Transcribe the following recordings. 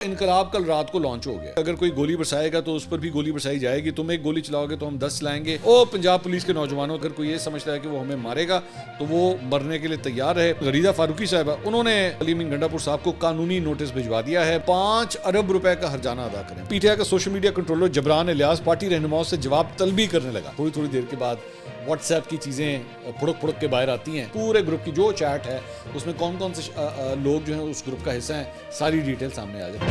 انقلاب کل رات کو لانچ ہو گیا. اگر کوئی گولی برسائے گا تو اس پر بھی گولی برسائی جائے گی. تم ایک گولی چلاؤ گے تو ہم 10 چلائیں گے. پنجاب پولیس کے نوجوانوں اگر کوئی یہ سمجھتا ہے کہ وہ ہمیں مارے گا تو وہ مرنے کے لیے تیار ہے. غریدہ فاروقی صاحبہ انہوں نے علی امین گنڈا پور صاحب کو قانونی نوٹس بھجوا دیا ہے. 5 ارب روپے کا ہرجانہ ادا کریں. پی ٹی آئی کا social media controller Jibran Ilyas party رہنماؤں سے جواب طلبی کرنے لگا. تھوڑی دیر کے بعد واٹس ایپ کی چیزیں پھڑک کے باہر آتی ہیں. پورے گروپ کی جو چیٹ ہے اس میں کون سے لوگ جو ہیں اس گروپ کا حصہ ہیں, ساری ڈیٹیل سامنے آ جاتی ہے.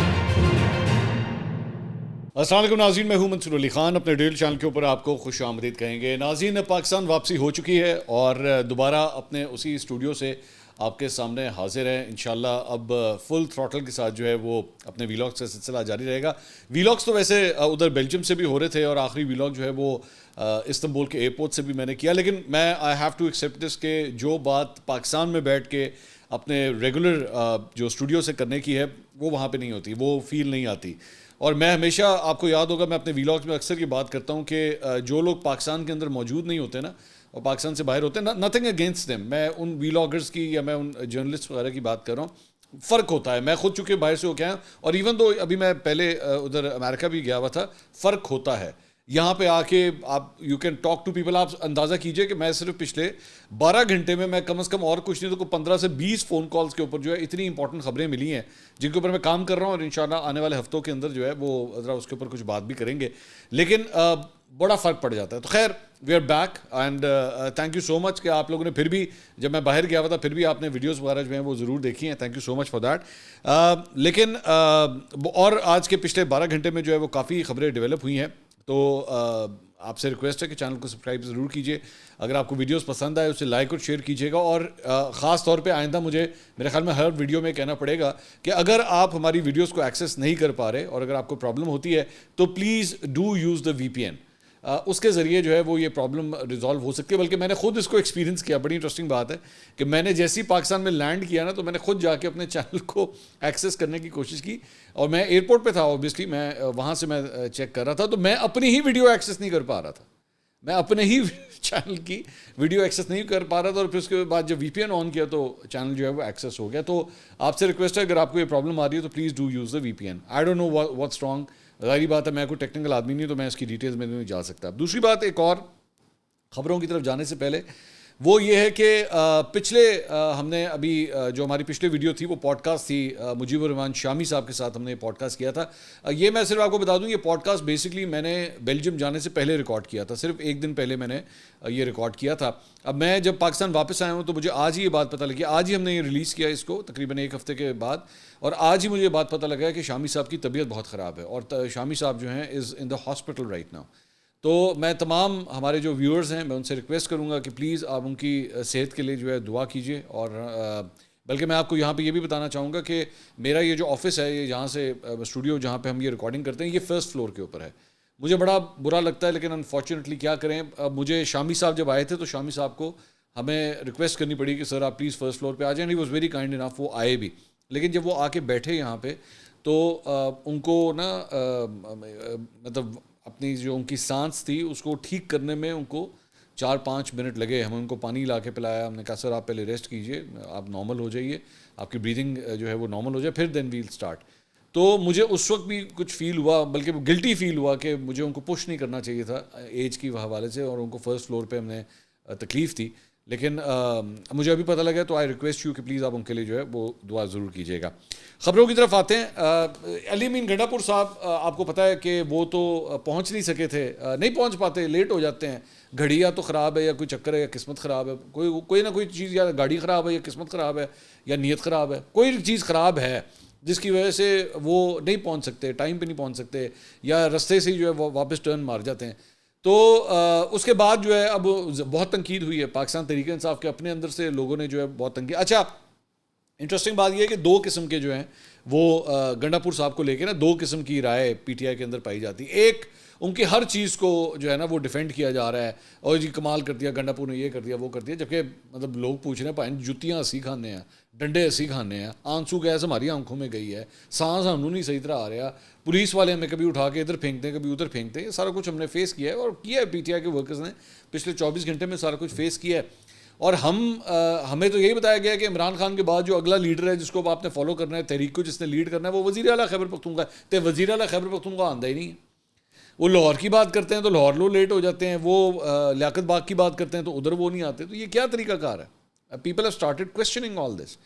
السلام علیکم ناظرین, میں ہوں منصور علی خان. اپنے ڈیل چینل کے اوپر آپ کو خوش آمدید کہیں گے. ناظرین, پاکستان واپسی ہو چکی ہے اور دوبارہ اپنے اسی اسٹوڈیو سے آپ کے سامنے حاضر ہیں. انشاءاللہ اب فل تھروٹل کے ساتھ جو ہے وہ اپنے ویلاگس کا سلسلہ جاری رہے گا. ویلاگس تو ویسے ادھر بیلجیم سے بھی ہو رہے تھے اور آخری ویلاگ جو ہے وہ استنبول کے ایئرپورٹ سے بھی میں نے کیا, لیکن میں I have to accept this کہ جو بات پاکستان میں بیٹھ کے اپنے ریگولر جو اسٹوڈیو سے کرنے کی ہے وہ وہاں پہ نہیں ہوتی, وہ فیل نہیں آتی. اور میں ہمیشہ, آپ کو یاد ہوگا, میں اپنے ویلاگس میں اکثر یہ بات کرتا ہوں کہ جو لوگ پاکستان کے اندر موجود نہیں ہوتے نا اور پاکستان سے باہر ہوتے ہیں, نتھنگ اگینسٹ دیم, میں ان ویلاگرز کی یا میں ان جرنلسٹ وغیرہ کی بات کر رہا ہوں. فرق ہوتا ہے. میں خود چونکہ باہر سے ہو کے آیا اور ایون دو ابھی میں پہلے ادھر امریکہ بھی گیا ہوا تھا, فرق ہوتا ہے. یہاں پہ آ کے آپ you can talk to people. آپ اندازہ کیجئے کہ میں صرف پچھلے 12 گھنٹے میں کم از کم اور کچھ نہیں تو 15 سے 20 فون کالز کے اوپر جو ہے اتنی امپورٹنٹ خبریں ملی ہیں جن کے اوپر میں کام کر رہا ہوں, اور انشاءاللہ آنے والے ہفتوں کے اندر جو ہے وہ ذرا اس کے اوپر کچھ بات بھی کریں گے. لیکن بڑا فرق پڑ جاتا ہے. تو خیر, we are back and thank you so much کہ آپ لوگوں نے پھر بھی, جب میں باہر گیا ہوا تھا پھر بھی آپ نے ویڈیوز وغیرہ جو ہیں وہ ضرور دیکھی ہیں. Thank you so much for that. لیکن اور آج کے پچھلے 12 گھنٹے میں جو ہے وہ کافی خبریں ڈیولپ ہوئی ہیں. تو آپ سے ریکویسٹ ہے کہ چینل کو سبسکرائب ضرور کیجیے. اگر آپ کو ویڈیوز پسند آئے اسے لائک اور شیئر کیجیے گا. اور خاص طور پہ آئندہ مجھے میرے خیال میں ہر ویڈیو میں کہنا پڑے گا کہ اگر آپ ہماری ویڈیوز کو ایکسیس نہیں کر پا رہے اور اگر آپ کو پرابلم ہوتی ہے تو please do use the V P N. اس کے ذریعے جو ہے وہ یہ پرابلم ریزالو ہو سکتی ہے. بلکہ میں نے خود اس کو ایکسپیرینس کیا. بڑی انٹرسٹنگ بات ہے کہ میں نے جیسی پاکستان میں لینڈ کیا نا تو میں نے خود جا کے اپنے چینل کو ایکسیس کرنے کی کوشش کی, اور میں ایئرپورٹ پہ تھا اوبیسلی, میں وہاں سے میں چیک کر رہا تھا تو میں اپنی ہی ویڈیو ایکسیس نہیں کر پا رہا تھا. میں اپنے ہی چینل کی ویڈیو ایکسیس نہیں کر پا رہا تھا, اور پھر اس کے بعد جب وی پی این آن کیا تو چینل جو ہے وہ ایکسیس ہو گیا. تو آپ سے ریکویسٹ ہے اگر آپ کو یہ پرابلم آ رہی ہے تو please do use the V P N. I don't know what's wrong. ظاہری بات ہے میں کوئی ٹیکنیکل آدمی نہیں تو میں اس کی ڈیٹیلز میں نہیں جا سکتا. دوسری بات, ایک اور خبروں کی طرف جانے سے پہلے, وہ یہ ہے کہ پچھلے ہم نے ابھی جو ہماری پچھلے ویڈیو تھی وہ پوڈ کاسٹ تھی مجیب الرحمان شامی صاحب کے ساتھ ہم نے پوڈ کاسٹ کیا تھا. یہ میں صرف آپ کو بتا دوں, یہ پوڈ کاسٹ بیسکلی میں نے بیلجیم جانے سے پہلے ریکارڈ کیا تھا. صرف ایک دن پہلے میں نے یہ ریکارڈ کیا تھا. اب میں جب پاکستان واپس آیا ہوں تو مجھے آج ہی یہ بات پتہ لگی, آج ہی ہم نے یہ ریلیز کیا اس کو تقریباً 1 ہفتے کے بعد, اور آج ہی مجھے یہ بات پتہ لگا کہ شامی صاحب کی طبیعت بہت خراب ہے اور شامی صاحب جو ہیں از ان دا ہاسپٹل رائٹ ناؤ. تو میں تمام ہمارے جو ویورز ہیں میں ان سے ریکویسٹ کروں گا کہ پلیز آپ ان کی صحت کے لیے جو ہے دعا کیجیے. اور بلکہ میں آپ کو یہاں پہ یہ بھی بتانا چاہوں گا کہ میرا یہ جو آفس ہے, یہ جہاں سے اسٹوڈیو جہاں پہ ہم یہ ریکارڈنگ کرتے ہیں, یہ فرسٹ فلور کے اوپر ہے. مجھے بڑا برا لگتا ہے لیکن انفارچونیٹلی کیا کریں. مجھے شامی صاحب جب آئے تھے تو شامی صاحب کو ہمیں ریکویسٹ کرنی پڑی کہ سر آپ پلیز فرسٹ فلور پہ آ جائیں. ہی واز ویری کائنڈ انف, وہ آئے بھی. لیکن جب وہ آ کے بیٹھے یہاں پہ تو ان کو نا مطلب اپنی جو ان کی سانس تھی اس کو ٹھیک کرنے میں ان کو 4-5 منٹ لگے. ہم ان کو پانی لا کے پلایا, ہم نے کہا سر آپ پہلے ریسٹ کیجئے, آپ نارمل ہو جائیے, آپ کی بریدنگ جو ہے وہ نارمل ہو جائے, پھر دین ویل اسٹارٹ. تو مجھے اس وقت بھی کچھ فیل ہوا, بلکہ گلٹی فیل ہوا کہ مجھے ان کو پش نہیں کرنا چاہیے تھا ایج کی حوالے سے, اور ان کو فرسٹ فلور پہ ہم نے تکلیف تھی. لیکن مجھے ابھی پتہ لگا تو آئی ریکویسٹ یو کہ پلیز آپ ان کے لیے جو ہے وہ دعا ضرور کیجیے گا. خبروں کی طرف آتے ہیں. علی امین گنڈا پور صاحب, آپ کو پتہ ہے کہ وہ تو پہنچ نہیں سکے تھے, نہیں پہنچ پاتے, لیٹ ہو جاتے ہیں. گھڑی یا تو خراب ہے یا کوئی چکر ہے یا قسمت خراب ہے, کوئی نہ کوئی چیز, یا گاڑی خراب ہے یا قسمت خراب ہے یا نیت خراب ہے, کوئی چیز خراب ہے جس کی وجہ سے وہ نہیں پہنچ سکتے, ٹائم پہ نہیں پہنچ سکتے, یا رستے سے جو ہے وہ واپس ٹرن مار جاتے ہیں. تو اس کے بعد جو ہے اب بہت تنقید ہوئی ہے پاکستان تحریک انصاف کے اپنے اندر سے, لوگوں نے جو ہے بہت تنقید. اچھا انٹرسٹنگ بات یہ ہے کہ 2 قسم کے جو ہیں وہ گنڈا پور صاحب کو لے کے نا 2 قسم کی رائے پی ٹی آئی کے اندر پائی جاتی. ایک, ان کی ہر چیز کو جو ہے نا وہ ڈیفینڈ کیا جا رہا ہے, اور جی کمال کر دیا گنڈا پور نے, یہ کر دیا وہ کر دیا, جبکہ مطلب لوگ پوچھ رہے ہیں بھائی جتیاں اسی کھانے ہیں, ڈنڈے اسی کھانے ہیں, آنسو گیس ہماری آنکھوں میں گئی ہے, سانس ہم نہیں صحیح طرح آ رہا, پولیس والے ہمیں کبھی اٹھا کے ادھر پھینکتے ہیں کبھی ادھر پھینکتے ہیں. یہ سارا کچھ ہم نے فیس کیا ہے اور کیا ہے, پی ٹی آئی کے ورکرز نے پچھلے 24 گھنٹے میں سارا کچھ فیس کیا ہے. اور ہمیں تو یہی بتایا گیا کہ عمران خان کے بعد جو اگلا لیڈر ہے جس کو آپ نے فالو کرنا ہے، تحریک کو جس نے لیڈ کرنا ہے، وہ وزیر اعلیٰ خیبر پختونخوا ہے. تو وزیر اعلیٰ خیبر پختونخوا آندہ ہی نہیں ہے. وہ لاہور کی بات کرتے ہیں تو لاہور لو لیٹ ہو جاتے ہیں، وہ لیاقت باغ کی بات کرتے ہیں تو ادھر وہ نہیں آتے. تو یہ کیا طریقہ کار ہے؟ پیپل ہیو اسٹارٹڈ کوشچننگ آل دس.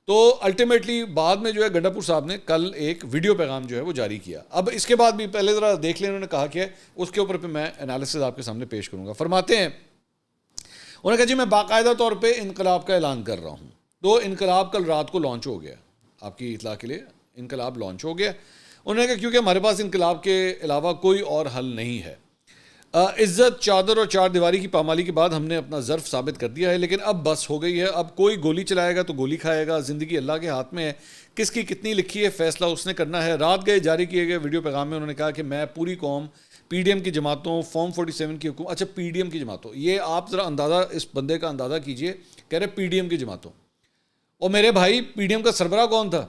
تو الٹیمیٹلی بعد میں جو ہے گنڈا پور صاحب نے کل ایک ویڈیو پیغام جو ہے وہ جاری کیا. اب اس کے بعد بھی پہلے ذرا دیکھ لیں انہوں نے کہا کیا ہے، اس کے اوپر پہ میں انالیسز آپ کے سامنے پیش کروں گا. فرماتے ہیں، انہوں نے کہا جی میں باقاعدہ طور پہ انقلاب کا اعلان کر رہا ہوں. تو انقلاب کل رات کو لانچ ہو گیا، آپ کی اطلاع کے لیے انقلاب لانچ ہو گیا. انہوں نے کہا کیونکہ ہمارے پاس انقلاب کے علاوہ کوئی اور حل نہیں ہے. عزت، چادر اور چار دیواری کی پامالی کے بعد ہم نے اپنا ظرف ثابت کر دیا ہے، لیکن اب بس ہو گئی ہے. اب کوئی گولی چلائے گا تو گولی کھائے گا. زندگی اللہ کے ہاتھ میں ہے، کس کی کتنی لکھی ہے فیصلہ اس نے کرنا ہے. رات گئے جاری کیے گئے ویڈیو پیغام میں انہوں نے کہا کہ میں پوری قوم، پی ڈی ایم کی جماعتوں، فارم 47 کی حکومت. اچھا پی ڈی ایم کی جماعتوں، یہ آپ ذرا اندازہ اس بندے کا اندازہ کیجئے. کہہ رہے پی ڈی ایم کی جماعتوں. اور میرے بھائی پی ڈی ایم کا سربراہ کون تھا؟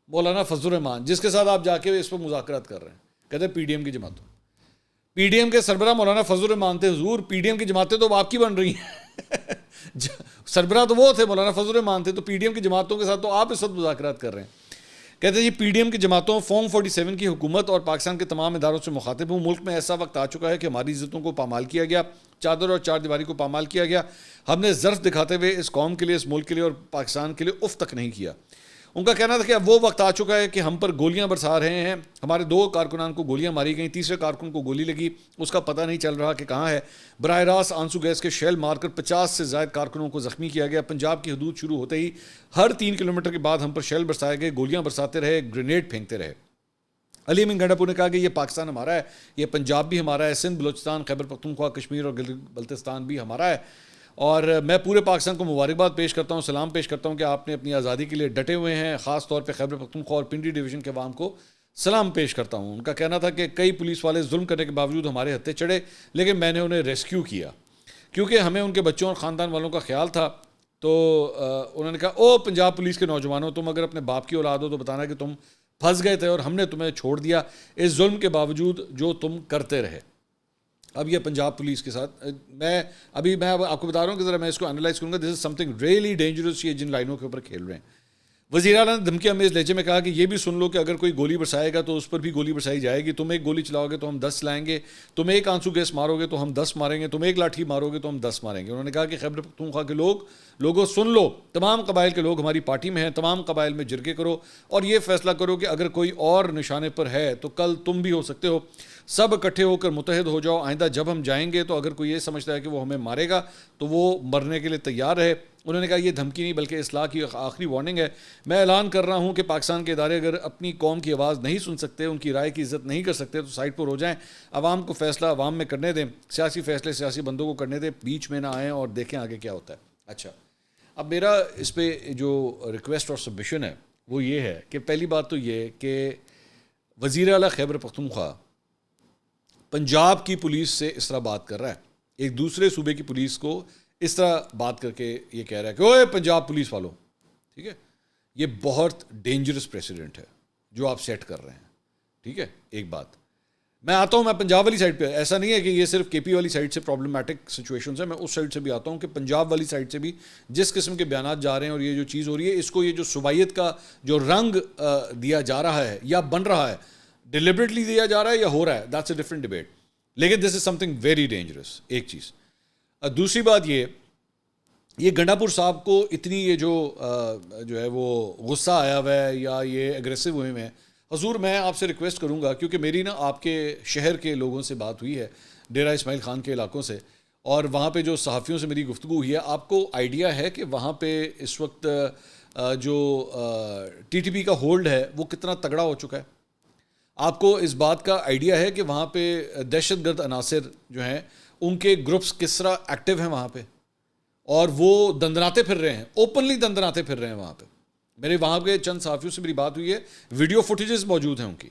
مولانا فضل الرحمان، جس کے ساتھ آپ جا کے اس پر مذاکرات کر رہے ہیں. کہتے ہیں پی ڈی ایم کی جماعتوں. پی ڈی ایم کے سربراہ مولانا فضل الرحمان تھے. حضور پی ڈی ایم کی جماعتیں تو آپ کی بن رہی ہیں. سربراہ تو وہ تھے، مولانا فضل الرحمان تھے. تو پی ڈی ایم کی جماعتوں کے ساتھ تو آپ اس وقت مذاکرات کر رہے ہیں. کہتے ہیں جی پی ڈی ایم کی جماعتوں، فارم 47 کی حکومت اور پاکستان کے تمام اداروں سے مخاطب ہوں. ملک میں ایسا وقت آ چکا ہے کہ ہماری عزتوں کو پامال کیا گیا، چادر اور چار دیواری کو پامال کیا گیا. ہم نے ظرف دکھاتے ہوئے اس قوم کے لیے، اس ملک کے لیے اور پاکستان کے لیے اف تک نہیں کیا. ان کا کہنا تھا کہ اب وہ وقت آ چکا ہے کہ ہم پر گولیاں برسا رہے ہیں. ہمارے 2 کارکنان کو گولیاں ماری گئیں، تیسرے کارکن کو گولی لگی، اس کا پتہ نہیں چل رہا کہ کہاں ہے. براہ راست آنسو گیس کے شیل مار کر 50 سے زائد کارکنوں کو زخمی کیا گیا. پنجاب کی حدود شروع ہوتے ہی ہر 3 کلومیٹر کے بعد ہم پر شیل برسائے گئے، گولیاں برساتے رہے، گرینیڈ پھینکتے رہے. علی امین گنڈا پور نے کہا کہ یہ پاکستان ہمارا ہے، یہ پنجاب بھی ہمارا ہے، سندھ، بلوچستان، خیبر پختونخوا، کشمیر اور بلتستان بھی ہمارا ہے. اور میں پورے پاکستان کو مبارکباد پیش کرتا ہوں، سلام پیش کرتا ہوں کہ آپ نے اپنی آزادی کے لیے ڈٹے ہوئے ہیں. خاص طور پہ خیبر پختونخوا اور پنڈی ڈویژن کے عوام کو سلام پیش کرتا ہوں. ان کا کہنا تھا کہ کئی پولیس والے ظلم کرنے کے باوجود ہمارے ہتھے چڑھے، لیکن میں نے انہیں ریسکیو کیا کیونکہ ہمیں ان کے بچوں اور خاندان والوں کا خیال تھا. تو انہوں نے کہا او پنجاب پولیس کے نوجوانوں، تم اگر اپنے باپ کی اولاد ہو تو بتانا کہ تم پھنس گئے تھے اور ہم نے تمہیں چھوڑ دیا اس ظلم کے باوجود جو تم کرتے رہے. اب یہ پنجاب پولیس کے ساتھ میں آپ کو بتا رہا ہوں کہ ذرا میں اس کو انالائز کروں گا. دس از سم تھنگ ریئلی ڈینجرس. یہ جن لائنوں کے اوپر کھیل رہے ہیں. وزیر اعلیٰ نے دھمکی امیز لہجے میں کہا کہ یہ بھی سن لو کہ اگر کوئی گولی برسائے گا تو اس پر بھی گولی برسائی جائے گی. تم ایک گولی چلاؤ گے تو ہم 10 چلائیں گے، تم ایک آنسو گیس مارو گے تو ہم 10 ماریں گے، تم ایک لاٹھی مارو گے تو ہم 10 ماریں گے. انہوں نے کہا کہ خیبر پختونخوا کے لوگوں سن لو، تمام قبائل کے لوگ ہماری پارٹی میں ہیں. تمام قبائل میں جرگے کرو اور یہ فیصلہ کرو کہ اگر کوئی اور نشانے پر ہے تو کل تم بھی ہو سکتے ہو. سب اکٹھے ہو کر متحد ہو جاؤ. آئندہ جب ہم جائیں گے تو اگر کوئی یہ سمجھتا ہے کہ وہ ہمیں مارے گا تو وہ مرنے کے لیے تیار رہے. انہوں نے کہا یہ دھمکی نہیں بلکہ اصلاح کی آخری وارننگ ہے. میں اعلان کر رہا ہوں کہ پاکستان کے ادارے اگر اپنی قوم کی آواز نہیں سن سکتے، ان کی رائے کی عزت نہیں کر سکتے تو سائڈ پر ہو جائیں. عوام کو فیصلہ عوام میں کرنے دیں، سیاسی فیصلے سیاسی بندوں کو کرنے دیں، بیچ میں نہ آئیں اور دیکھیں آگے کیا ہوتا ہے. اچھا، اب میرا اس پہ جو ریکویسٹ اور سبمیشن ہے وہ یہ ہے کہ پہلی بات تو یہ کہ وزیر اعلیٰ خیبر پختونخوا پنجاب کی پولیس سے اس طرح بات کر رہا ہے، ایک دوسرے صوبے کی پولیس کو اس طرح بات کر کے یہ کہہ رہا ہے کہ اوے پنجاب پولیس والوں. ٹھیک ہے، یہ بہت ڈینجرس پریسیڈنٹ ہے جو آپ سیٹ کر رہے ہیں. ٹھیک ہے، ایک بات میں آتا ہوں، میں پنجاب والی سائڈ پہ، ایسا نہیں ہے کہ یہ صرف کے پی والی سائڈ سے پرابلمٹک سچویشنز ہیں، میں اس سائڈ سے بھی آتا ہوں کہ پنجاب والی سائڈ سے بھی جس قسم کے بیانات جا رہے ہیں اور یہ جو چیز ہو رہی ہے، اس کو یہ جو صوبائیت کا جو رنگ دیا جا رہا ہے یا بن رہا ہے، ڈیلیبریٹلی دیا جا رہا ہے یا ہو رہا ہے، دیٹس اے ڈفرنٹ ڈبیٹ. لیکن دس از سم تھنگ ویری ڈینجرس. ایک چیز. دوسری بات یہ گنڈا پور صاحب کو اتنی یہ جو ہے وہ غصہ آیا ہوا ہے یا یہ اگریسو ہوئے ہیں. حضور میں آپ سے ریکویسٹ کروں گا کیونکہ میری نا آپ کے شہر کے لوگوں سے بات ہوئی ہے، ڈیرہ اسماعیل خان کے علاقوں سے، اور وہاں پہ جو صحافیوں سے میری گفتگو ہوئی ہے، آپ کو آئیڈیا ہے کہ وہاں پہ اس وقت جو ٹی ٹی پی کا ہولڈ ہے وہ کتنا تگڑا ہو چکا ہے؟ آپ کو اس بات کا آئیڈیا ہے کہ وہاں پہ دہشت گرد عناصر جو ہیں ان کے گروپس کس طرح ایکٹیو ہیں وہاں پہ، اور وہ دندناتے پھر رہے ہیں، اوپنلی دندناتے پھر رہے ہیں وہاں پہ. میرے وہاں کے چند صحافیوں سے میری بات ہوئی ہے، ویڈیو فوٹیجز موجود ہیں ان کی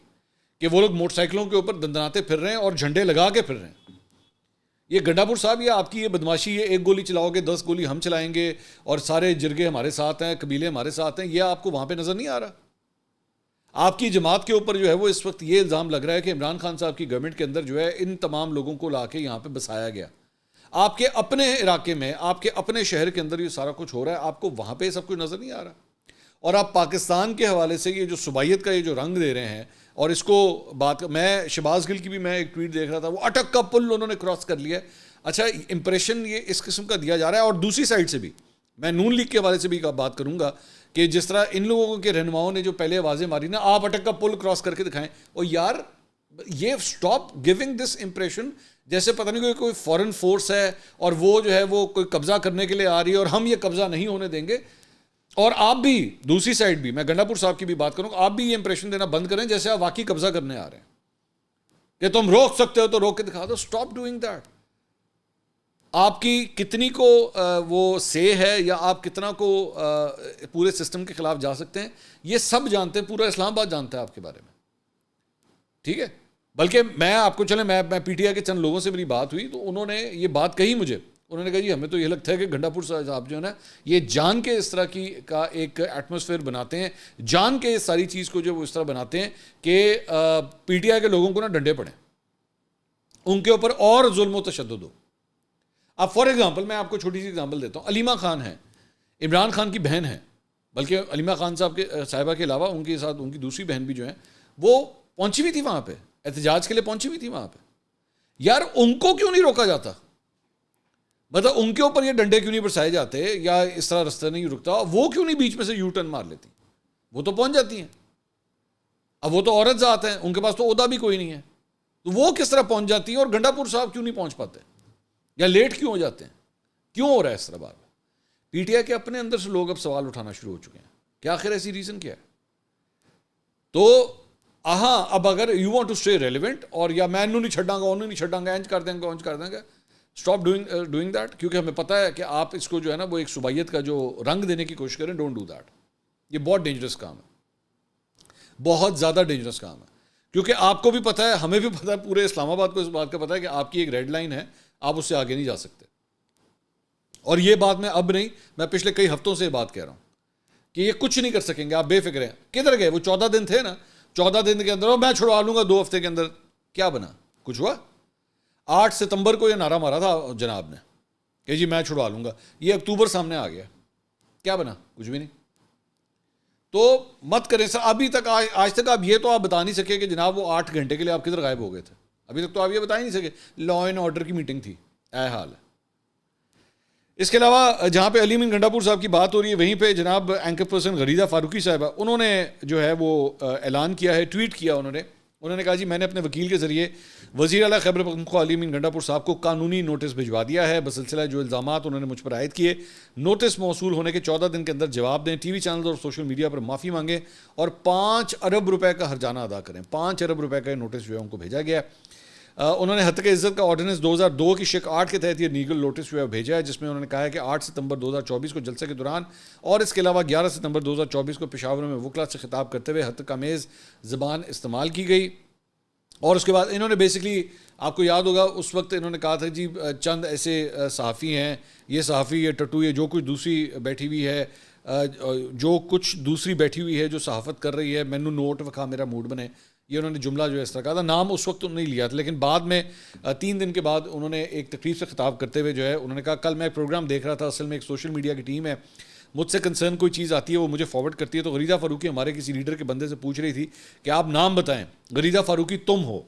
کہ وہ لوگ موٹر سائیکلوں کے اوپر دندناتے پھر رہے ہیں اور جھنڈے لگا کے پھر رہے ہیں. یہ گنڈا پور صاحب، یہ آپ کی یہ بدماشی، یہ ایک گولی چلاؤ گے 10 گولی ہم چلائیں گے اور سارے جرگے ہمارے ساتھ ہیں، قبیلے ہمارے ساتھ ہیں، یہ آپ کو وہاں پہ نظر نہیں آ رہا؟ آپ کی جماعت کے اوپر جو ہے وہ اس وقت یہ الزام لگ رہا ہے کہ عمران خان صاحب کی گورنمنٹ کے اندر جو ہے ان تمام لوگوں کو لا کے یہاں پہ بسایا گیا. آپ کے اپنے علاقے میں, آپ کے اپنے شہر کے اندر یہ سارا کچھ ہو رہا ہے, آپ کو وہاں پہ سب کچھ نظر نہیں آ رہا. اور آپ پاکستان کے حوالے سے یہ جو صوبائیت کا یہ جو رنگ دے رہے ہیں, اور اس کو بات میں شہباز گل کی بھی میں ایک ٹویٹ دیکھ رہا تھا, وہ اٹک کا پل انہوں نے کراس کر لیا ہے. اچھا, امپریشن یہ اس قسم کا دیا جا رہا ہے. اور دوسری سائڈ سے بھی میں نون لیگ کے حوالے سے بھی بات کروں گا کہ جس طرح ان لوگوں کے رہنماؤں نے جو پہلے آوازیں ماری نا, آپ اٹک کا پل کراس کر کے دکھائیں, اور یار یہ اسٹاپ گیونگ دس امپریشن جیسے پتہ نہیں کوئی فورن فورس ہے اور وہ جو ہے وہ کوئی قبضہ کرنے کے لیے آ رہی ہے اور ہم یہ قبضہ نہیں ہونے دیں گے. اور آپ بھی دوسری سائڈ بھی, میں گنڈا پور صاحب کی بھی بات کروں, آپ بھی یہ امپریشن دینا بند کریں جیسے آپ واقعی قبضہ کرنے آ رہے ہیں کہ تم روک سکتے ہو تو روک کے دکھا دو. Stop doing that. آپ کی کتنی کو وہ سے ہے یا آپ کتنا کو پورے سسٹم کے خلاف جا سکتے ہیں, یہ سب جانتے ہیں, پورا اسلام آباد جانتا ہے آپ کے بارے میں, ٹھیک ہے. بلکہ میں آپ کو چلیں, میں پی ٹی آئی کے چند لوگوں سے میری بات ہوئی تو انہوں نے یہ بات کہی مجھے, انہوں نے کہا جی ہمیں تو یہ لگتا ہے کہ گنڈا پور صاحب جو ہے نا یہ جان کے اس طرح کی کا ایک ایٹماسفیئر بناتے ہیں, جان کے اس ساری چیز کو جو وہ اس طرح بناتے ہیں کہ پی ٹی آئی کے لوگوں کو نا ڈنڈے پڑیں, ان کے اوپر اور ظلم و تشدد ہو. اب فار ایگزامپل میں آپ کو چھوٹی سی ایگزامپل دیتا ہوں, علیمہ خان ہیں, عمران خان کی بہن ہیں, بلکہ علیمہ خان صاحب کے صاحبہ کے علاوہ ان کے ساتھ ان کی دوسری بہن بھی جو ہیں وہ پہنچی ہوئی تھی وہاں پہ, احتجاج کے لیے پہنچی ہوئی تھی وہاں پہ. یار ان کو کیوں نہیں روکا جاتا, مطلب ان کے اوپر یہ ڈنڈے کیوں نہیں برسائے جاتے یا اس طرح رستہ نہیں رکتا, وہ کیوں نہیں بیچ میں سے یو ٹرن مار لیتی, وہ تو پہنچ جاتی ہیں. اب وہ تو عورت ذات ہیں, ان کے پاس تو عہدہ بھی کوئی نہیں ہے, تو وہ کس طرح پہنچ جاتی ہیں, اور گنڈا پور صاحب کیوں نہیں پہنچ پاتے یا لیٹ کیوں ہو جاتے ہیں, کیوں ہو رہا ہے اس طرح بات. پی ٹی آئی کے اپنے اندر سے لوگ اب سوال اٹھانا شروع ہو چکے ہیں کہ آخر ایسی ریزن کیا ہے. تو ہاں, اب اگر you want to stay relevant, اور یا میں انہوں نہیں چھڈاں گا, انہوں نہیں چھڈاں گا, اینج کر دیں گے, اونج کر دیں گے, اسٹاپ ڈوئنگ دیٹ. کیونکہ ہمیں پتہ ہے کہ آپ اس کو جو ہے نا وہ ایک صوبائیت کا جو رنگ دینے کی کوشش کریں, ڈونٹ ڈو دیٹ. یہ بہت ڈینجرس کام ہے, بہت زیادہ ڈینجرس کام ہے. کیونکہ آپ کو بھی پتہ ہے, ہمیں بھی پتہ ہے, پورے اسلام آباد کو اس بات کا پتہ ہے کہ آپ کی ایک ریڈ لائن ہے, آپ اس سے آگے نہیں جا سکتے. اور یہ بات میں اب نہیں, میں پچھلے کئی ہفتوں سے یہ بات کہہ رہا ہوں کہ یہ کچھ نہیں کر سکیں گے, آپ بے فکر ہیں. کدھر گئے وہ 14 دن تھے نا, 14 دن کے اندر میں چھڑوا لوں گا 2 ہفتے کے اندر, کیا بنا, کچھ ہوا؟ 8 ستمبر کو یہ نعرہ مارا تھا جناب نے کہ جی میں چھڑوا لوں گا, یہ اکتوبر سامنے آ گیا, کیا بنا, کچھ بھی نہیں. تو مت کریں سر, ابھی تک آج تک آپ یہ تو آپ بتا نہیں سکے کہ جناب وہ 8 گھنٹے کے لیے آپ کدھر غائب ہو گئے تھے, ابھی تک تو آپ یہ بتا ہی نہیں سکے. لا اینڈ آرڈر کی میٹنگ تھی, اے حال ہے. اس کے علاوہ جہاں پہ علی امین گنڈا پور صاحب کی بات ہو رہی ہے, وہیں پہ جناب اینکر پرسن غریدہ فاروقی صاحبہ, انہوں نے جو ہے وہ اعلان کیا ہے, ٹویٹ کیا انہوں نے کہا جی میں نے اپنے وکیل کے ذریعے وزیر اعلیٰ خیبر پختونخوا علی امین گنڈا پور صاحب کو قانونی نوٹس بھجوا دیا ہے بسلسلہ جو الزامات انہوں نے مجھ پر عائد کیے. نوٹس موصول ہونے کے 14 دن کے اندر جواب دیں, ٹی وی چینلز اور سوشل میڈیا پر معافی مانگیں اور 5 ارب روپے کا ہرجانہ ادا کریں. 5 ارب روپے کا نوٹس جو ہے ان کو بھیجا گیا. انہوں نے حتیقہ عزت کا آرڈیننس 2002 کی شق 8 کے تحت یہ لیگل نوٹس جو ہے بھیجا ہے, جس میں انہوں نے کہا ہے کہ 8 ستمبر 2024 کو جلسے کے دوران اور اس کے علاوہ 11 ستمبر 2024 کو پشاور میں وکلا سے خطاب کرتے ہوئے حتیقہ آمیز زبان استعمال کی گئی. اور اس کے بعد انہوں نے بیسکلی, آپ کو یاد ہوگا اس وقت انہوں نے کہا تھا جی چند ایسے صحافی ہیں, یہ صحافی, یہ ٹٹو, یہ جو کچھ دوسری بیٹھی ہوئی ہے, جو کچھ دوسری بیٹھی ہوئی ہے جو صحافت کر رہی ہے, مینو نوٹ وکھا میرا موڈ بنے, یہ انہوں نے جملہ جو ہے اس طرح کہا تھا. نام اس وقت نہیں لیا تھا, لیکن بعد میں 3 دن کے بعد انہوں نے ایک تقریب سے خطاب کرتے ہوئے جو ہے انہوں نے کہا کل میں ایک پروگرام دیکھ رہا تھا, اصل میں ایک سوشل میڈیا کی ٹیم ہے, مجھ سے کنسرن کوئی چیز آتی ہے وہ مجھے فارورڈ کرتی ہے, تو غریدہ فاروقی ہمارے کسی لیڈر کے بندے سے پوچھ رہی تھی کہ آپ نام بتائیں, غریدہ فاروقی تم ہو,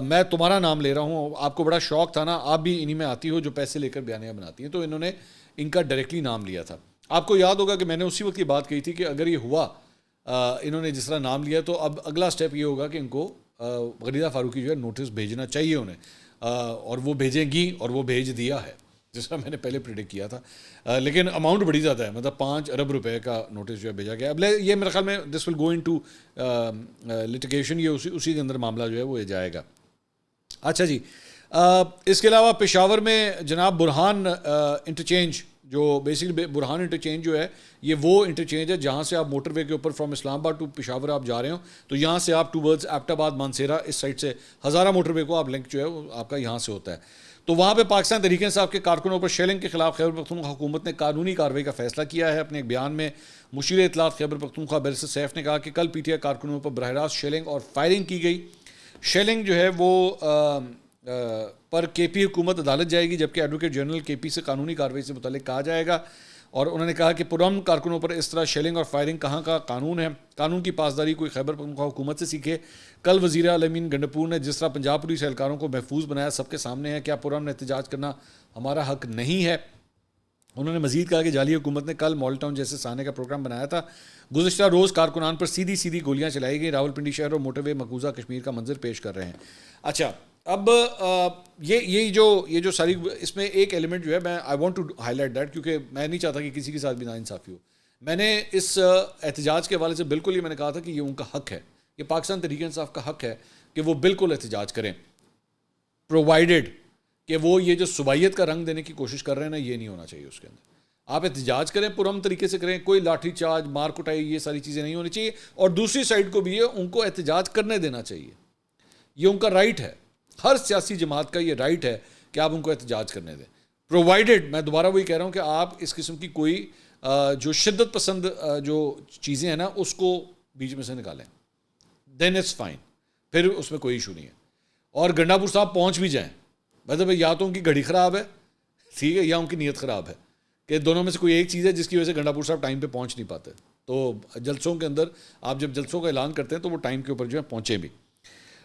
میں تمہارا نام لے رہا ہوں, آپ کو بڑا شوق تھا نا, آپ بھی انہی میں آتی ہو جو پیسے لے کر بیانیاں بناتی ہیں. تو انہوں نے ان کا ڈائریکٹلی نام لیا تھا. آپ کو یاد ہوگا کہ میں نے اسی وقت یہ بات کہی تھی کہ اگر یہ ہوا, انہوں نے جس طرح نام لیا, تو اب اگلا سٹیپ یہ ہوگا کہ ان کو غریدہ فاروقی جو ہے نوٹس بھیجنا چاہیے انہیں, اور وہ بھیجیں گی, اور وہ بھیج دیا ہے جس طرح میں نے پہلے پریڈکٹ کیا تھا. لیکن اماؤنٹ بڑی زیادہ ہے, مطلب 5 ارب روپے کا نوٹس جو ہے بھیجا گیا. اب یہ میرے خیال میں دس ول گو ان ٹو لٹیگیشن, یہ اسی کے اندر معاملہ جو ہے وہ جائے گا. اچھا جی, اس کے علاوہ پشاور میں جناب برہان انٹرچینج, جو بیسکلی برہان انٹرچینج جو ہے یہ وہ انٹرچینج ہے جہاں سے آپ موٹر وے کے اوپر فرام اسلام آباد ٹو پشاور آپ جا رہے ہوں, تو یہاں سے آپ ٹوورڈز ایبٹ آباد مانسیرا اس سائڈ سے ہزارہ موٹر وے کو آپ لنک جو ہے وہ آپ کا یہاں سے ہوتا ہے. تو وہاں پہ پاکستان تحریک انصاف کے کارکنوں پر شیلنگ کے خلاف خیبر پختونخوا حکومت نے قانونی کارروائی کا فیصلہ کیا ہے. اپنے ایک بیان میں مشیر اطلاعات خیبر پختونخوا بیرسٹر سیف نے کہا کہ کل پی ٹی آئی کارکنوں پر براہ راست شیلنگ اور فائرنگ کی گئی. شیلنگ جو ہے وہ پر کے پی حکومت عدالت جائے گی، جبکہ ایڈوکیٹ جنرل کے پی سے قانونی کارروائی سے متعلق کہا جائے گا. اور انہوں نے کہا کہ پرامن کارکنوں پر اس طرح شیلنگ اور فائرنگ کہاں کا قانون ہے، قانون کی پاسداری کوئی خیبر پختونخوا حکومت سے سیکھے. کل وزیر اعلیٰ امین گنڈپور نے جس طرح پنجاب پولیس اہلکاروں کو محفوظ بنایا سب کے سامنے ہے، کیا پرامن احتجاج کرنا ہمارا حق نہیں ہے؟ انہوں نے مزید کہا کہ جعلی حکومت نے کل ماڈل ٹاؤن جیسے سانے کا پروگرام بنایا تھا، گزشتہ روز کارکنان پر سیدھی گولیاں چلائی گئی. راولپنڈی شہر اور موٹر وے مقبوضہ کشمیر کا منظر پیش کر رہے ہیں. اچھا، اب یہ جو ساری اس میں ایک ایلیمنٹ جو ہے، میں I want to highlight that, کیونکہ میں نہیں چاہتا کہ کسی کے ساتھ بھی ناانصافی ہو. میں نے اس احتجاج کے حوالے سے بالکل ہی میں نے کہا تھا کہ یہ ان کا حق ہے، یہ پاکستان تحریک انصاف کا حق ہے کہ وہ بالکل احتجاج کریں، پرووائڈیڈ کہ وہ یہ جو صوبائیت کا رنگ دینے کی کوشش کر رہے ہیں نا، یہ نہیں ہونا چاہیے اس کے اندر. آپ احتجاج کریں، پرامن طریقے سے کریں، کوئی لاٹھی چارج، مار کٹائی، یہ ساری چیزیں نہیں ہونی چاہیے. اور دوسری سائڈ کو بھی ان کو احتجاج کرنے دینا چاہیے، یہ ان کا رائٹ ہے. ہر سیاسی جماعت کا یہ رائٹ ہے کہ آپ ان کو احتجاج کرنے دیں، پرووائڈیڈ، میں دوبارہ وہی کہہ رہا ہوں کہ آپ اس قسم کی کوئی جو شدت پسند جو چیزیں ہیں نا اس کو بیچ میں سے نکالیں، دین اٹس فائن، پھر اس میں کوئی ایشو نہیں ہے. اور گنڈا پور صاحب پہنچ بھی جائیں، مطلب یا تو ان کی گھڑی خراب ہے، ٹھیک ہے، یا ان کی نیت خراب ہے، کہ دونوں میں سے کوئی ایک چیز ہے جس کی وجہ سے گنڈا پور صاحب ٹائم پہ پہنچ نہیں پاتے. تو جلسوں کے اندر آپ جب جلسوں کا اعلان کرتے ہیں تو وہ ٹائم کے اوپر جو ہے پہنچیں بھی.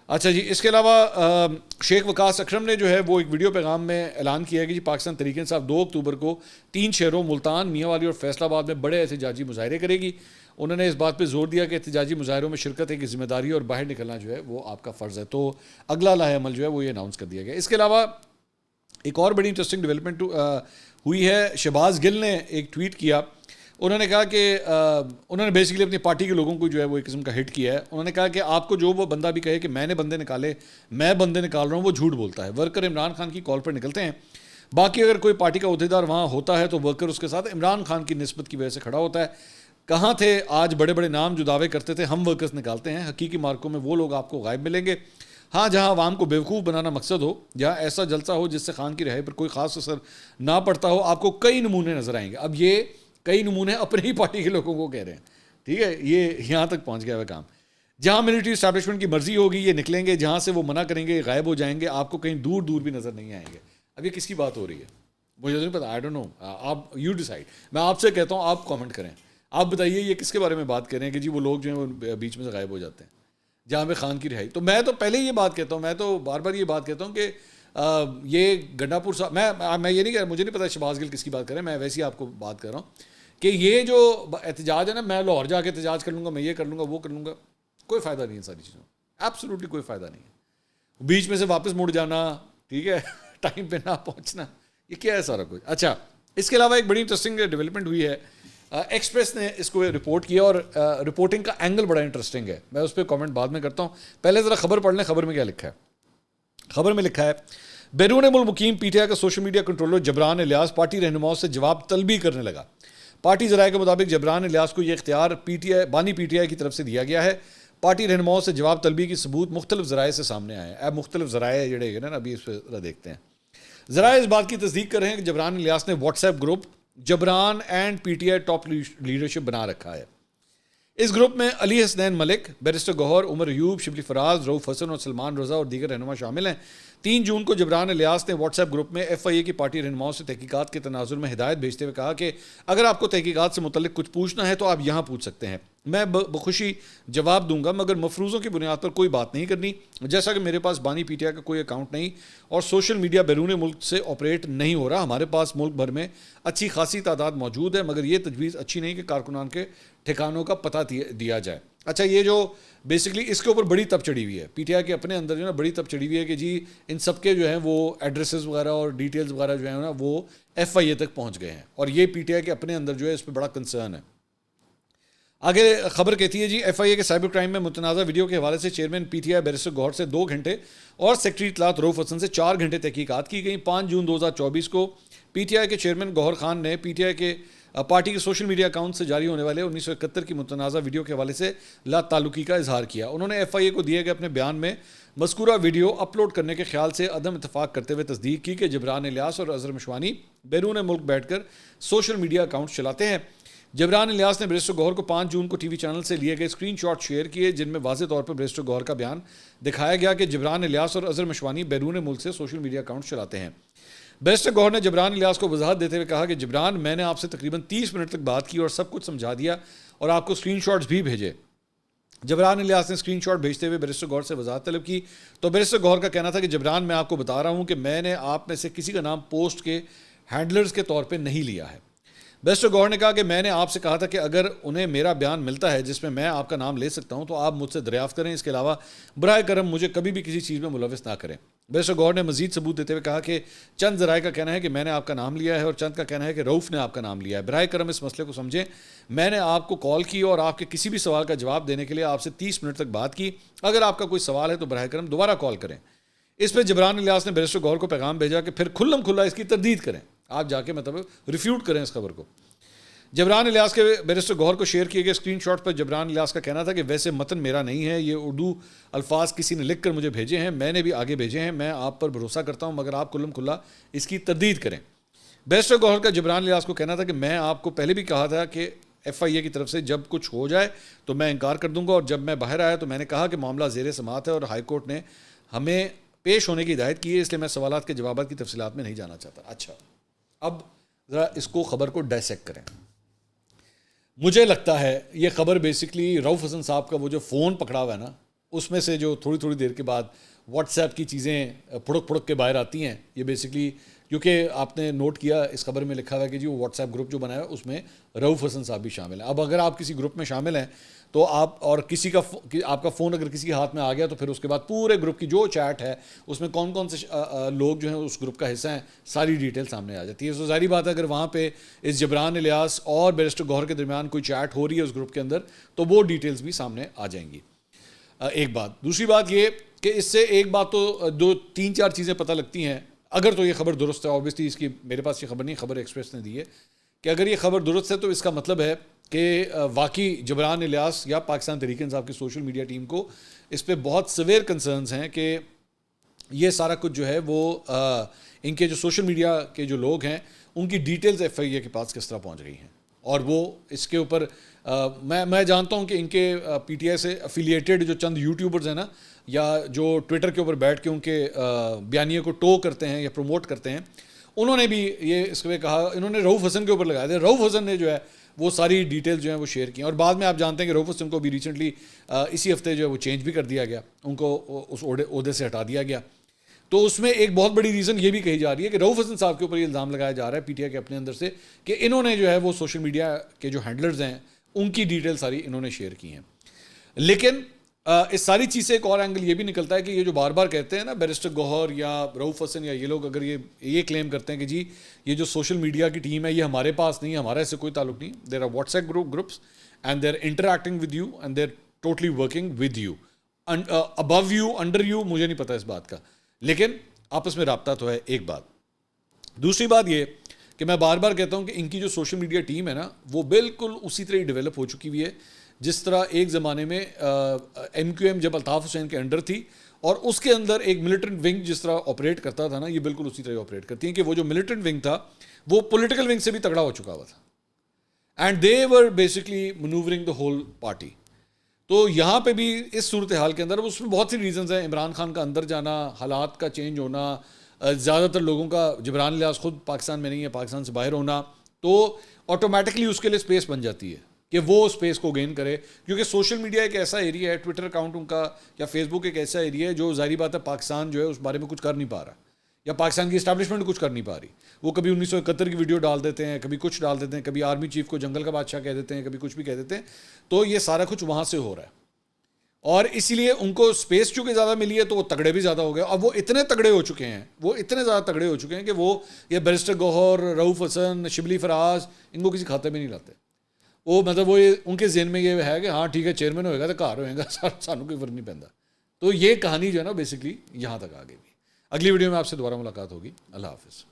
اچھا جی، اس کے علاوہ شیخ وقاص اکرم نے جو ہے وہ ایک ویڈیو پیغام میں اعلان کیا ہے کہ جی پاکستان تحریک انصاف 2 اکتوبر کو 3 شہروں ملتان، میاں والی اور فیصل آباد میں بڑے احتجاجی مظاہرے کرے گی. انہوں نے اس بات پہ زور دیا کہ احتجاجی مظاہروں میں شرکت ایک ذمہ داری اور باہر نکلنا جو ہے وہ آپ کا فرض ہے. تو اگلا لاہ عمل جو ہے وہ یہ اناؤنس کر دیا گیا. اس کے علاوہ ایک اور بڑی انٹرسٹنگ ڈیولپمنٹ ہوئی ہے. شہباز گل نے ایک ٹویٹ کیا، انہوں نے کہا کہ انہوں نے بیسیکلی اپنی پارٹی کے لوگوں کو جو ہے وہ ایک قسم کا ہٹ کیا ہے. انہوں نے کہا کہ آپ کو جو وہ بندہ بھی کہے کہ میں نے بندے نکالے، میں بندے نکال رہا ہوں، وہ جھوٹ بولتا ہے. ورکر عمران خان کی کال پر نکلتے ہیں، باقی اگر کوئی پارٹی کا عہدیدار وہاں ہوتا ہے تو ورکر اس کے ساتھ عمران خان کی نسبت کی وجہ سے کھڑا ہوتا ہے. کہاں تھے آج بڑے بڑے نام جو دعوے کرتے تھے ہم ورکرز نکالتے ہیں؟ حقیقی مارکوں میں وہ لوگ آپ کو غائب ملیں گے. ہاں، جہاں عوام کو بیوقوف بنانا مقصد ہو، جہاں ایسا جلسہ ہو جس سے خان کی رہائی پر کوئی خاص اثر نہ پڑتا ہو، آپ کو کئی نمونے نظر آئیں گے. اب یہ کئی نمونے اپنے ہی پارٹی کے لوگوں کو کہہ رہے ہیں، ٹھیک ہے، یہ یہاں تک پہنچ گیا ہے کام. جہاں ملٹری اسٹیبلشمنٹ کی مرضی ہوگی یہ نکلیں گے، جہاں سے وہ منع کریں گے غائب ہو جائیں گے، آپ کو کہیں دور دور بھی نظر نہیں آئیں گے. اب یہ کس کی بات ہو رہی ہے مجھے نہیں پتا، آئی ڈونٹ نو، آپ یو ڈیسائیڈ. میں آپ سے کہتا ہوں آپ کامنٹ کریں، آپ بتائیے یہ کس کے بارے میں بات کریں کہ جی وہ لوگ جو ہیں وہ بیچ میں سے غائب ہو جاتے ہیں جہاں پہ خان کی رہائی. تو میں تو پہلے یہ بات کہتا ہوں، میں تو بار بار یہ بات کہتا ہوں کہ یہ گنڈا پور صاحب، میں یہ نہیں کہہ رہا، مجھے نہیں پتا شہباز گل کس کی بات کریں، میں ویسے ہی آپ کو بات کر رہا ہوں کہ یہ جو احتجاج ہے نا، میں لاہور جا کے احتجاج کر لوں گا، میں یہ کر لوں گا، وہ کر لوں گا، کوئی فائدہ نہیں ہے ساری چیزوں، ایبسولوٹلی کوئی فائدہ نہیں ہے. بیچ میں سے واپس مڑ جانا، ٹھیک ہے، ٹائم پہ نہ پہنچنا، یہ کیا ہے سارا کچھ. اچھا، اس کے علاوہ ایک بڑی انٹرسٹنگ ڈیولپمنٹ ہوئی ہے. ایکسپریس نے اس کو رپورٹ کیا اور رپورٹنگ کا اینگل بڑا انٹرسٹنگ ہے. میں اس پہ کامنٹ بعد میں کرتا ہوں، پہلے ذرا خبر پڑھ لیں. خبر میں کیا لکھا ہے؟ خبر میں لکھا ہے بیرون ملک مقیم پی ٹی آئی کا social media controller Jibran Ilyas party رہنماؤں سے جواب طلبی کرنے لگا. پارٹی ذرائع کے مطابق جبران الیاس کو یہ اختیار بانی پی ٹی آئی کی طرف سے دیا گیا ہے. پارٹی رہنماؤں سے جواب طلبی کی ثبوت مختلف ذرائع سے سامنے آئے ہیں. اب مختلف ذرائع جڑے ہیں نا، ابھی اس پہ ذرا دیکھتے ہیں. ذرائع اس بات کی تصدیق کر رہے ہیں کہ جبران الیاس نے WhatsApp group Jibran and P T I top leadership بنا رکھا ہے. اس گروپ میں علی حسنین ملک، بیرسٹر گوہر، عمر ایوب، شبلی فراز، رؤوف حسن اور سلمان رضا اور دیگر رہنما شامل ہیں. 3 جون کو جبران الیاس نے واٹس ایپ گروپ میں ایف آئی اے کی پارٹی رہنماؤں سے تحقیقات کے تناظر میں ہدایت بھیجتے ہوئے کہا کہ اگر آپ کو تحقیقات سے متعلق کچھ پوچھنا ہے تو آپ یہاں پوچھ سکتے ہیں، میں بخوشی جواب دوں گا، مگر مفروضوں کی بنیاد پر کوئی بات نہیں کرنی. جیسا کہ میرے پاس بانی پی ٹی آئی کا کوئی اکاؤنٹ نہیں اور سوشل میڈیا بیرون ملک سے آپریٹ نہیں ہو رہا. ہمارے پاس ملک بھر میں اچھی خاصی تعداد موجود ہے، مگر یہ تجویز اچھی نہیں کہ کارکنان کے ٹھکانوں کا پتہ دیا جائے. اچھا، یہ جو بیسکلی اس کے اوپر بڑی تب چڑھی ہوئی ہے، پی ٹی آئی کے اپنے اندر جو ہے نا بڑی تب چڑھی ہوئی ہے کہ جی ان سب کے جو ہیں وہ ایڈریسز وغیرہ اور ڈیٹیلز وغیرہ جو ہیں نا وہ ایف آئی اے تک پہنچ گئے ہیں، اور یہ پی ٹی آئی کے اپنے اندر جو ہے اس پہ بڑا کنسرن ہے. آگے خبر کہتی ہے جی ایف آئی اے کے سائبر کرائم میں متنازع ویڈیو کے حوالے سے chairman P T I barrister Gohar سے 2 گھنٹے اور سیکرٹری اطلاعات رؤوف حسن سے 4 گھنٹے تحقیقات کی گئی. 5 جون 2024 کو پی ٹی آئی کے چیئرمین گوہر خان نے پی ٹی آئی کے پارٹی کے سوشل میڈیا اکاؤنٹ سے جاری ہونے والے 1971 کی متنازع ویڈیو کے حوالے سے لا تعلقی کا اظہار کیا. انہوں نے ایف آئی اے کو دیے گئے اپنے بیان میں مذکورہ ویڈیو اپلوڈ کرنے کے خیال سے عدم اتفاق کرتے ہوئے تصدیق کی کہ جبران الیاس اور اظہر مشوانی بیرون ملک بیٹھ کر سوشل میڈیا اکاؤنٹ چلاتے ہیں جبران الیاس نے بیرسٹر گوہر کو 5 جون کو ٹی وی چینل سے لیے گئے اسکرین شاٹ شیئر کیے جن میں واضح طور پر بیرسٹر گوہر کا بیان دکھایا گیا کہ جبران الیاس اور اظہر مشوانی بیرون ملک سے سوشل میڈیا اکاؤنٹ چلاتے ہیں. بیرسٹر گوہر نے جبران الیاس کو وضاحت دیتے ہوئے کہا کہ جبران میں نے آپ سے تقریباً 30 منٹ تک بات کی اور سب کچھ سمجھا دیا اور آپ کو اسکرین شاٹس بھی بھیجے. جبران الیاس نے اسکرین شاٹ بھیجتے ہوئے بیرسٹر گوہر سے وضاحت طلب کی تو بیرسٹر گوہر کا کہنا تھا کہ جبران میں آپ کو بتا رہا ہوں کہ میں نے آپ میں سے کسی کا نام پوسٹ کے ہینڈلرز کے طور پہ نہیں لیا ہے. بیرسٹر گوہر نے کہا کہ میں نے آپ سے کہا تھا کہ اگر انہیں میرا بیان ملتا ہے جس میں میں آپ کا نام لے سکتا ہوں تو آپ مجھ سے دریافت کریں, اس کے علاوہ براہ کرم مجھے کبھی بھی کسی چیز میں ملوث نہ کریں. بیرسٹر گوہر نے مزید ثبوت دیتے ہوئے کہا کہ چند ذرائع کا کہنا ہے کہ میں نے آپ کا نام لیا ہے اور چند کا کہنا ہے کہ رؤف نے آپ کا نام لیا ہے. براہ کرم اس مسئلے کو سمجھیں. میں نے آپ کو کال کی اور آپ کے کسی بھی سوال کا جواب دینے کے لیے آپ سے 30 منٹ تک بات کی. اگر آپ کا کوئی سوال ہے تو براہ کرم دوبارہ کال کریں. اس پہ جبران الیاس نے بیرسٹر گوہر کو پیغام بھیجا کہ پھر کھلم کھلا اس کی تردید کریں, آپ جا کے مطلب ریفیوٹ کریں اس خبر کو. جبران الیاس کے بیرسٹر گوہر کو شیئر کیے گئے اسکرین شاٹ پر جبران الیاس کا کہنا تھا کہ ویسے متن میرا نہیں ہے, یہ اردو الفاظ کسی نے لکھ کر مجھے بھیجے ہیں, میں نے بھی آگے بھیجے ہیں, میں آپ پر بھروسہ کرتا ہوں مگر آپ کھلم کھلا اس کی تردید کریں. بیرسٹر گوہر کا جبران الیاس کو کہنا تھا کہ میں آپ کو پہلے بھی کہا تھا کہ FIA کی طرف سے جب کچھ ہو جائے تو میں انکار کر دوں گا, اور جب میں باہر آیا تو میں نے کہا کہ معاملہ زیر سماعت ہے اور ہائی کورٹ نے ہمیں پیش ہونے کی ہدایت کی ہے, اس لیے میں سوالات کے جوابات کی تفصیلات میں نہیں جانا چاہتا. اچھا, اب ذرا اس کو خبر کو ڈائسیکٹ کریں. مجھے لگتا ہے یہ خبر بیسکلی رؤف حسن صاحب کا وہ جو فون پکڑا ہوا ہے نا, اس میں سے جو تھوڑی تھوڑی دیر کے بعد واٹس ایپ کی چیزیں پھڑک پھڑک کے باہر آتی ہیں, یہ بیسکلی کیونکہ آپ نے نوٹ کیا اس خبر میں لکھا ہوا ہے کہ جی وہ واٹس ایپ گروپ جو بنایا ہے اس میں رؤف حسن صاحب بھی شامل ہیں. اب اگر آپ کسی گروپ میں شامل ہیں تو آپ اور کسی کا آپ کا فون اگر کسی کے ہاتھ میں آ گیا تو پھر اس کے بعد پورے گروپ کی جو چیٹ ہے اس میں کون کون سے لوگ جو ہیں اس گروپ کا حصہ ہیں ساری ڈیٹیل سامنے آ جاتی ہے. تو ظاہری بات ہے اگر وہاں پہ اس جبران الیاس اور بیرسٹر گوہر کے درمیان کوئی چیٹ ہو رہی ہے اس گروپ کے اندر تو وہ ڈیٹیلز بھی سامنے آ جائیں گی. ایک بات. دوسری بات یہ کہ اس سے ایک بات تو 2-3-4 چیزیں پتہ لگتی ہیں اگر تو یہ خبر درست ہے. اوبیسلی اس کی میرے پاس یہ خبر نہیں, خبر ایکسپریس نے دی ہے کہ اگر یہ خبر درست ہے تو اس کا مطلب ہے کہ واقعی جبران الیاس یا پاکستان تحریک انصاف کی سوشل میڈیا ٹیم کو اس پہ بہت سویر کنسرنز ہیں کہ یہ سارا کچھ جو ہے وہ ان کے جو سوشل میڈیا کے جو لوگ ہیں ان کی ڈیٹیلز FIA کے پاس کس طرح پہنچ گئی ہیں. اور وہ اس کے اوپر میں جانتا ہوں کہ ان کے PTI سے افیلیٹڈ جو چند یوٹیوبرز ہیں نا, یا جو ٹویٹر کے اوپر بیٹھ کے ان کے بیانیے کو ٹو کرتے ہیں یا پروموٹ کرتے ہیں, انہوں نے بھی یہ اس پہ کہا, انہوں نے رؤف حسن کے اوپر لگایا تھا. رؤف حسن نے جو ہے وہ ساری ڈیٹیل جو ہیں وہ شیئر کی ہیں, اور بعد میں آپ جانتے ہیں کہ رؤف حسن کو بھی ریسنٹلی اسی ہفتے جو ہے وہ چینج بھی کر دیا گیا, ان کو اس عہدے سے ہٹا دیا گیا. تو اس میں ایک بہت بڑی ریزن یہ بھی کہی جا رہی ہے کہ رؤف حسن صاحب کے اوپر یہ الزام لگایا جا رہا ہے PTI کے اپنے اندر سے کہ انہوں نے جو ہے وہ سوشل میڈیا کے جو ہینڈلرز ہیں ان کی ڈیٹیل ساری انہوں نے شیئر کی ہیں. لیکن اس ساری چیز سے ایک اور اینگل یہ بھی نکلتا ہے کہ یہ جو بار بار کہتے ہیں نا بیرسٹر گوہر یا رؤف حسن یا یہ لوگ, اگر یہ کلیم کرتے ہیں کہ جی یہ جو سوشل میڈیا کی ٹیم ہے یہ ہمارے پاس نہیں ہے, ہمارا اس سے کوئی تعلق نہیں, there are WhatsApp groups and they are interacting with you and they are totally working with you, above you under you مجھے نہیں پتا اس بات کا, لیکن آپس میں رابطہ تو ہے. ایک بات. دوسری بات یہ کہ میں بار بار کہتا ہوں کہ ان کی جو سوشل میڈیا ٹیم ہے نا وہ بالکل اسی طرح ڈیولپ ہو چکی ہوئی ہے جس طرح ایک زمانے میں MQM جب الطاف حسین کے انڈر تھی اور اس کے اندر ایک ملٹنٹ ونگ جس طرح آپریٹ کرتا تھا نا, یہ بالکل اسی طرح آپریٹ کرتی ہیں کہ وہ جو ملٹنٹ ونگ تھا وہ پولیٹیکل ونگ سے بھی تگڑا ہو چکا ہوا تھا, and they were basically manoeuvring the whole party. تو یہاں پہ بھی اس صورتحال کے اندر اس میں بہت سی ریزنز ہیں, عمران خان کا اندر جانا, حالات کا چینج ہونا, زیادہ تر لوگوں کا جبران الیاس خود پاکستان میں نہیں ہے, پاکستان سے باہر ہونا, تو آٹومیٹکلی اس کے لیے اسپیس بن جاتی ہے کہ وہ اسپیس کو گین کرے, کیونکہ سوشل میڈیا ایک ایسا ایریا ہے, ٹویٹر اکاؤنٹ ان کا یا فیس بک ایک ایسا ایریا ہے جو ظاہری بات ہے پاکستان جو ہے اس بارے میں کچھ کر نہیں پا رہا, یا پاکستان کی اسٹیبلشمنٹ کچھ کر نہیں پا رہی. وہ کبھی 1971 کی ویڈیو ڈال دیتے ہیں, کبھی کچھ ڈال دیتے ہیں, کبھی آرمی چیف کو جنگل کا بادشاہ کہہ دیتے ہیں, کبھی کچھ بھی کہہ دیتے ہیں. تو یہ سارا کچھ وہاں سے ہو رہا ہے, اور اسی لیے ان کو اسپیس چونکہ زیادہ ملی ہے تو وہ تگڑے بھی زیادہ ہو گئے. اب وہ اتنے تگڑے ہو چکے ہیں, وہ اتنے زیادہ تگڑے ہو چکے ہیں کہ وہ یہ بیرسٹر گوہر, رؤف حسن, شبلی فراز ان کو کسی کھاتے میں نہیں لاتے. وہ مطلب وہ ان کے ذہن میں یہ ہے کہ ہاں ٹھیک ہے چیئرمین ہوئے گا تو کار ہوئے گا, سانوں کوئی فرق نہیں پڑتا. تو یہ کہانی جو ہے نا بیسکلی یہاں تک آ گئی. اگلی ویڈیو میں آپ سے دوبارہ ملاقات ہوگی. اللہ حافظ.